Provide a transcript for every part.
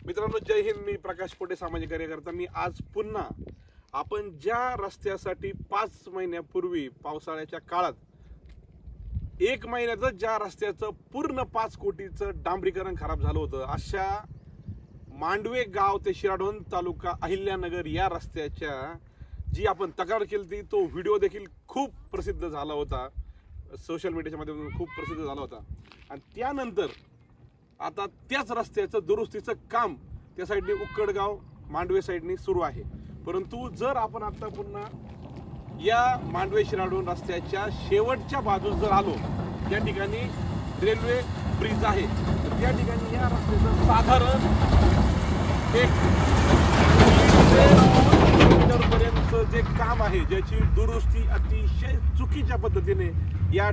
मित्रांनो, जय हिंद. मी प्रकाश पोटे, सामाजिक कार्यकर्ता. मी आज पुन्हा आपण ज्या रस्त्यासाठी 5 महिन्यापूर्वी पावसाळ्याच्या काळात 1 महिन्यातच ज्या रस्त्याचं पूर्ण 5 कोटीचं डांबरीकरण खराब झालं होतं, अशा मांडवे गाव ते शिराढोण तालुका अहिल्यानगर या रस्त्याच्या जी आपण तक्रार केली तो व्हिडिओ देखील खूप प्रसिद्ध झाला होता, सोशल मीडियाच्या माध्यमातून खूप प्रसिद्ध झाला होता. आणि त्यानंतर आता त्याच रस्त्याचं दुरुस्तीचं काम त्या साईडने उक्कडगाव मांडवे साईडने सुरू आहे. परंतु जर आपण आता पुन्हा या मांडवे शिराढोण रस्त्याच्या शेवटच्या बाजूस जर आलो, त्या ठिकाणी रेल्वे ब्रिज आहे, तर त्या ठिकाणी या रस्त्याचं साधारण 1 किलोमीटरपर्यंत जे काम आहे, ज्याची दुरुस्ती अतिशय चुकीच्या पद्धतीने या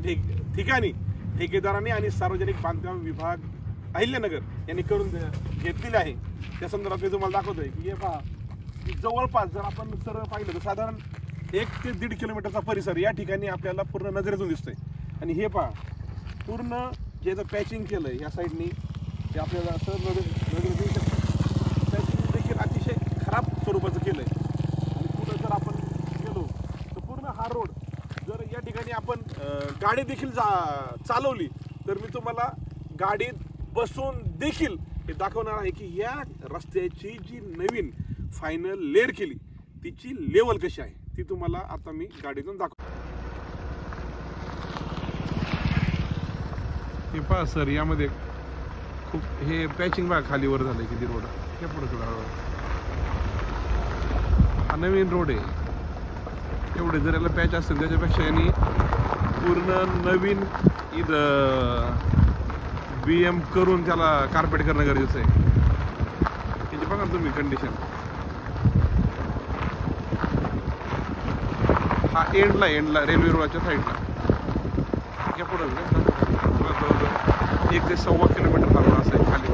ठिकाणी ठेकेदारांनी आणि सार्वजनिक बांधकाम विभाग अहिल्यानगर यांनी करून घेतलेले आहे. त्या संदर्भात मी तुम्हाला दाखवतोय की हे पहा, जवळपास जर आपण सरळ पाहिलं तर साधारण 1 ते 1.5 किलोमीटरचा परिसर या ठिकाणी आपल्याला पूर्ण नजरेतून दिसतोय. आणि हे पहा, पूर्ण जे पॅचिंग केलंय या साईडनी ते आपल्याला असं नजरेत येऊ शकतं. पॅचिंग देखील अतिशय खराब स्वरूपाचं केलंय. आणि पुढे जर आपण गेलो तर पूर्ण हा रोड जर या ठिकाणी आपण गाडी देखील चालवली तर मी तुम्हाला गाडीत बसून देखील हे दाखवणार आहे की या रस्त्याची जी नवीन फायनल लेअर केली तिची लेवल कशी आहे ती तुम्हाला आता मी गाडीतून दाखवतो. हे पहा सर, यामध्ये खूप हे पॅचिंग भाग खाली वर झालंय किती रोड हे पुढे सुद्धा हा नवीन रोड आहे. एवढे जर याला पॅच असेल त्याच्यापेक्षा यांनी पूर्ण नवीन इथं BM करून त्याला कार्पेट करणं गरजेचं आहे. त्याची बघा तुम्ही कंडिशन. हा एंडला रेल्वे रोडच्या साईडला पुढे 1 ते 1.25 किलोमीटर हा रोड असा आहे खाली.